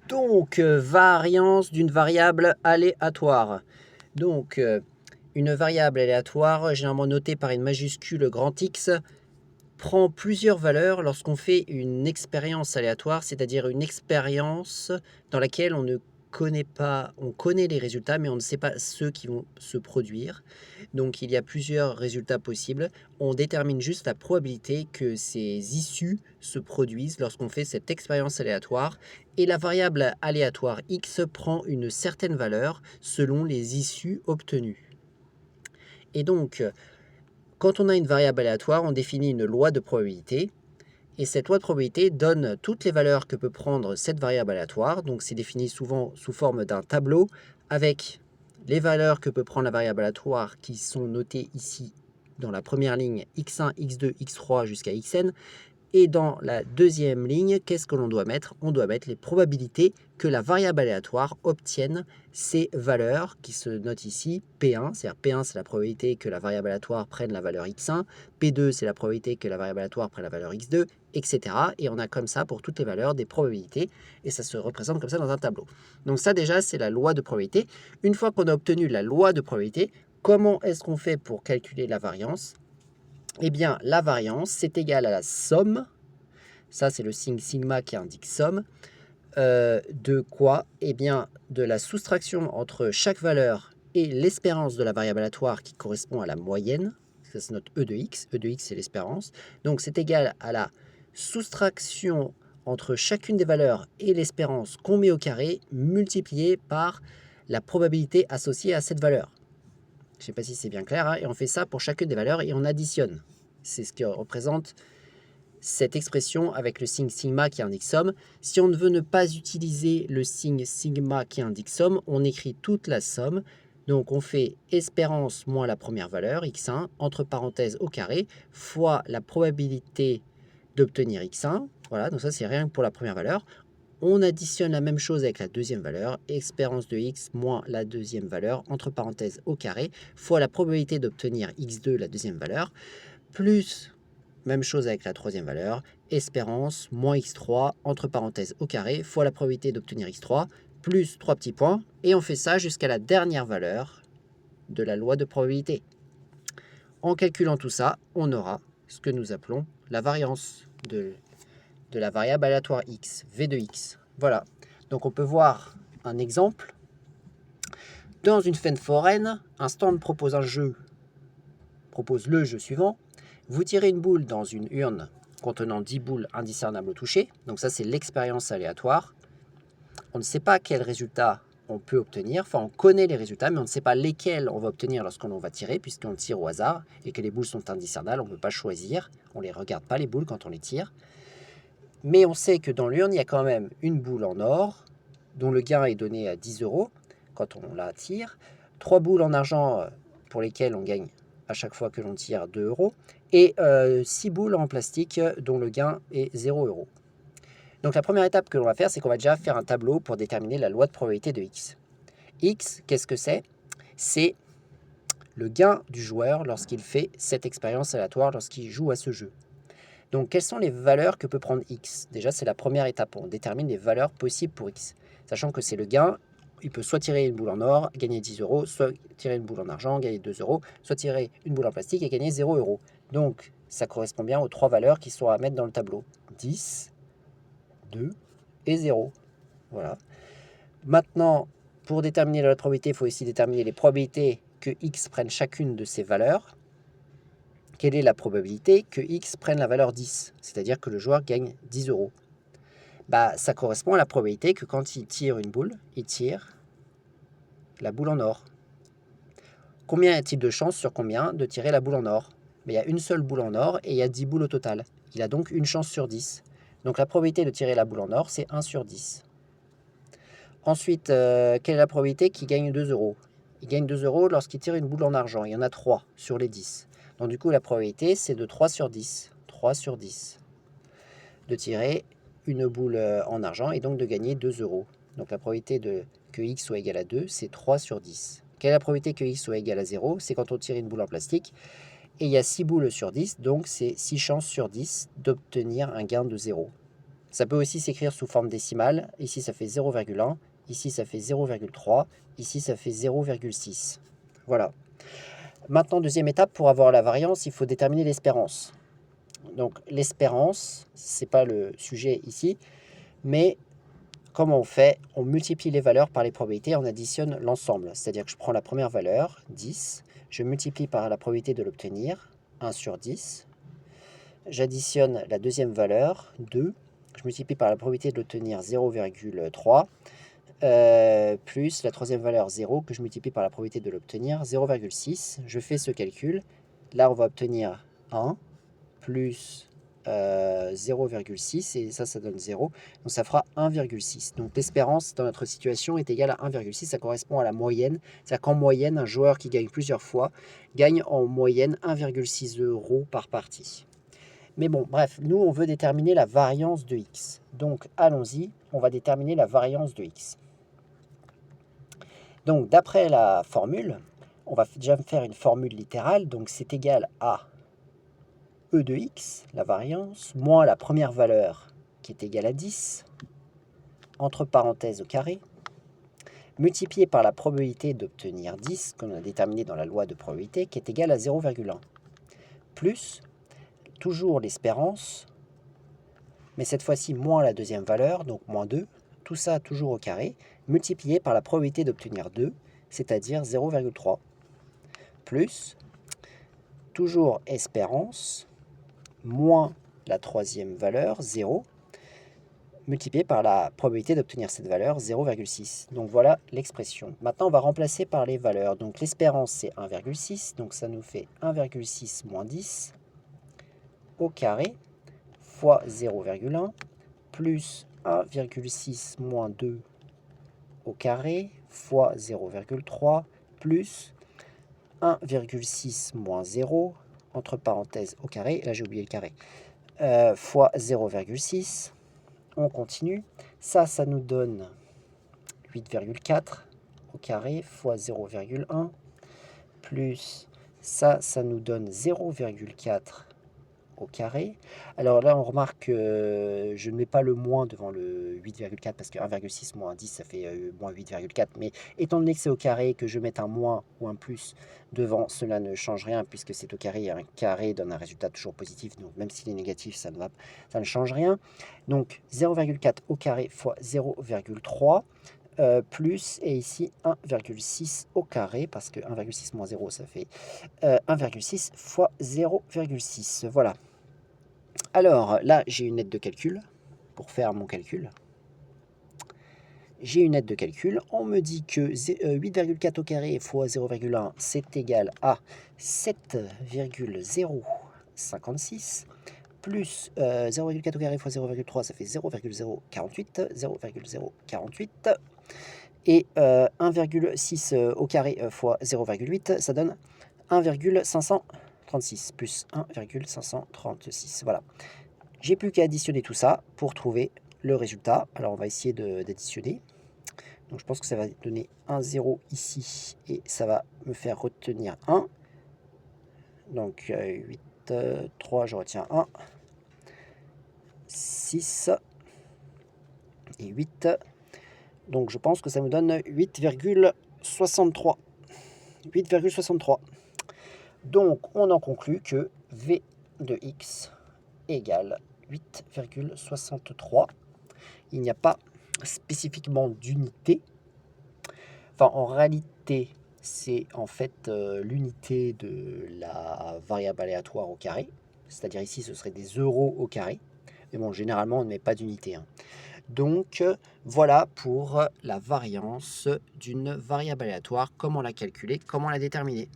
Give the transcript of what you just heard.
Donc, variance d'une variable aléatoire. Donc, une variable aléatoire, généralement notée par une majuscule grand X, prend plusieurs valeurs lorsqu'on fait une expérience aléatoire, c'est-à-dire une expérience dans laquelle on ne connaît pas, on connaît les résultats, mais on ne sait pas ceux qui vont se produire. Donc il y a plusieurs résultats possibles. On détermine juste la probabilité que ces issues se produisent lorsqu'on fait cette expérience aléatoire. Et la variable aléatoire x prend une certaine valeur selon les issues obtenues. Et donc, quand on a une variable aléatoire, on définit une loi de probabilité. Et cette loi de probabilité donne toutes les valeurs que peut prendre cette variable aléatoire. Donc c'est défini souvent sous forme d'un tableau avec les valeurs que peut prendre la variable aléatoire qui sont notées ici dans la première ligne x1, x2, x3 jusqu'à xn. Et dans la deuxième ligne, qu'est-ce que l'on doit mettre? On doit mettre les probabilités que la variable aléatoire obtienne ces valeurs qui se notent ici. P1, c'est-à-dire P1, c'est la probabilité que la variable aléatoire prenne la valeur x1. P2, c'est la probabilité que la variable aléatoire prenne la valeur x2, etc. Et on a comme ça pour toutes les valeurs des probabilités. Et ça se représente comme ça dans un tableau. Donc ça déjà, c'est la loi de probabilité. Une fois qu'on a obtenu la loi de probabilité, comment est-ce qu'on fait pour calculer la variance? Eh bien, la variance, c'est égal à la somme, ça c'est le signe sigma qui indique somme, de quoi? Eh bien, de la soustraction entre chaque valeur et l'espérance de la variable aléatoire qui correspond à la moyenne, ça c'est notre E de x c'est l'espérance, donc c'est égal à la soustraction entre chacune des valeurs et l'espérance qu'on met au carré, multiplié par la probabilité associée à cette valeur. Je ne sais pas si c'est bien clair, hein, et on fait ça pour chacune des valeurs et on additionne. C'est ce qui représente cette expression avec le signe sigma qui indique somme. Si on veut ne pas utiliser le signe sigma qui indique somme, on écrit toute la somme. Donc on fait espérance moins la première valeur, x1, entre parenthèses au carré, fois la probabilité d'obtenir x1. Voilà, donc ça c'est rien que pour la première valeur. On additionne la même chose avec la deuxième valeur, espérance de x moins la deuxième valeur, entre parenthèses au carré, fois la probabilité d'obtenir x2, la deuxième valeur, plus, même chose avec la troisième valeur, espérance moins x3, entre parenthèses au carré, fois la probabilité d'obtenir x3, plus 3 petits points, et on fait ça jusqu'à la dernière valeur de la loi de probabilité. En calculant tout ça, on aura ce que nous appelons la variance de la variable aléatoire x, v de x. Voilà. Donc on peut voir un exemple. Dans une fête foraine, un stand propose le jeu suivant. Vous tirez une boule dans une urne contenant 10 boules indiscernables au toucher. Donc ça, c'est l'expérience aléatoire. On ne sait pas quel résultat on peut obtenir. Enfin, on connaît les résultats, mais on ne sait pas lesquels on va obtenir lorsqu'on va tirer, puisqu'on tire au hasard et que les boules sont indiscernables. On ne peut pas choisir. On ne les regarde pas, les boules, quand on les tire. Mais on sait que dans l'urne, il y a quand même une boule en or, dont le gain est donné à 10 € quand on la tire. 3 boules en argent pour lesquelles on gagne à chaque fois que l'on tire 2 €. Et 6 boules en plastique dont le gain est 0 €. Donc la première étape que l'on va faire, c'est qu'on va déjà faire un tableau pour déterminer la loi de probabilité de x. X, qu'est-ce que c'est? C'est le gain du joueur lorsqu'il fait cette expérience aléatoire, lorsqu'il joue à ce jeu. Donc, quelles sont les valeurs que peut prendre x? Déjà, c'est la première étape. On détermine les valeurs possibles pour x. Sachant que c'est le gain, il peut soit tirer une boule en or, gagner 10 €, soit tirer une boule en argent, gagner 2 €, soit tirer une boule en plastique et gagner 0 €. Donc, ça correspond bien aux trois valeurs qui sont à mettre dans le tableau. 10, 2 et 0. Voilà. Maintenant, pour déterminer la probabilité, il faut aussi déterminer les probabilités que x prenne chacune de ces valeurs. Quelle est la probabilité que x prenne la valeur 10, c'est-à-dire que le joueur gagne 10 €? Bah, ça correspond à la probabilité que quand il tire une boule, il tire la boule en or. Combien y a-t-il de chances sur combien de tirer la boule en or? Mais il y a une seule boule en or et il y a 10 boules au total. Il a donc une chance sur 10. Donc la probabilité de tirer la boule en or, c'est 1 sur 10. Ensuite, quelle est la probabilité qu'il gagne 2 €? Il gagne 2 € lorsqu'il tire une boule en argent. Il y en a 3 sur les 10. Donc du coup, la probabilité, c'est de 3 sur 10. 3 sur 10. De tirer une boule en argent et donc de gagner 2 €. Donc la probabilité que x soit égal à 2, c'est 3 sur 10. Quelle est la probabilité que x soit égal à 0? C'est quand on tire une boule en plastique. Et il y a 6 boules sur 10, donc c'est 6 chances sur 10 d'obtenir un gain de 0. Ça peut aussi s'écrire sous forme décimale. Ici, ça fait 0,1. Ici, ça fait 0,3. Ici, ça fait 0,6. Voilà. Maintenant, deuxième étape, pour avoir la variance, il faut déterminer l'espérance. Donc, l'espérance, ce n'est pas le sujet ici, mais comment on fait? On multiplie les valeurs par les probabilités, on additionne l'ensemble. C'est-à-dire que je prends la première valeur, 10, je multiplie par la probabilité de l'obtenir, 1 sur 10. J'additionne la deuxième valeur, 2. Je multiplie par la probabilité de l'obtenir, 0,3. Plus la troisième valeur, 0, que je multiplie par la probabilité de l'obtenir, 0,6. Je fais ce calcul. Là, on va obtenir 1 plus 0,6, et ça donne 0. Donc, ça fera 1,6. Donc, l'espérance dans notre situation est égale à 1,6. Ça correspond à la moyenne. C'est-à-dire qu'en moyenne, un joueur qui gagne plusieurs fois gagne en moyenne 1,6 € par partie. Mais bon, bref, nous, on veut déterminer la variance de x. Donc, allons-y, on va déterminer la variance de x. Donc, d'après la formule, on va déjà faire une formule littérale. Donc, c'est égal à e de x, la variance, moins la première valeur qui est égale à 10, entre parenthèses au carré, multiplié par la probabilité d'obtenir 10, qu'on a déterminé dans la loi de probabilité, qui est égale à 0,1, plus toujours l'espérance, mais cette fois-ci moins la deuxième valeur, donc moins 2, tout ça toujours au carré, multiplié par la probabilité d'obtenir 2, c'est-à-dire 0,3, plus toujours espérance, moins la troisième valeur, 0, multiplié par la probabilité d'obtenir cette valeur, 0,6. Donc voilà l'expression. Maintenant, on va remplacer par les valeurs. Donc l'espérance, c'est 1,6, donc ça nous fait 1,6 moins 10 au carré fois 0,1 plus 1,6 moins 2 au carré fois 0,3 plus 1,6 moins 0, entre parenthèses au carré, là j'ai oublié le carré, fois 0,6. On continue. Ça nous donne 8,4 au carré fois 0,1 plus ça nous donne 0,4 au carré. Alors là, on remarque que je ne mets pas le moins devant le 8,4 parce que 1,6 moins 10, ça fait moins 8,4. Mais étant donné que c'est au carré, que je mette un moins ou un plus devant, cela ne change rien puisque c'est au carré. Un carré donne un résultat toujours positif. Donc même s'il est négatif, ça ne change rien. Donc 0,4 au carré fois 0,3. Plus, et ici 1,6 au carré, parce que 1,6 moins 0, ça fait 1,6 fois 0,6. Voilà. Alors, là, j'ai une aide de calcul pour faire mon calcul. J'ai une aide de calcul. On me dit que 8,4 au carré fois 0,1, c'est égal à 7,056 plus 0,4 au carré fois 0,3, ça fait 0,048, 0,048. Et 1,6 au carré fois 0,8, ça donne 1,536 plus 1,536. Voilà. J'ai plus qu'à additionner tout ça pour trouver le résultat. Alors, on va essayer d'additionner. Donc, je pense que ça va donner 1, 0 ici. Et ça va me faire retenir 1. Donc, 8, 3, je retiens 1. 6 et 8. Donc, je pense que ça me donne 8,63. 8,63. Donc, on en conclut que V de x égale 8,63. Il n'y a pas spécifiquement d'unité. Enfin, en réalité, c'est en fait l'unité de la variable aléatoire au carré. C'est-à-dire ici, ce serait des euros au carré. Mais bon, généralement, on ne met pas d'unité. Donc, voilà pour la variance d'une variable aléatoire, comment la calculer, comment la déterminer.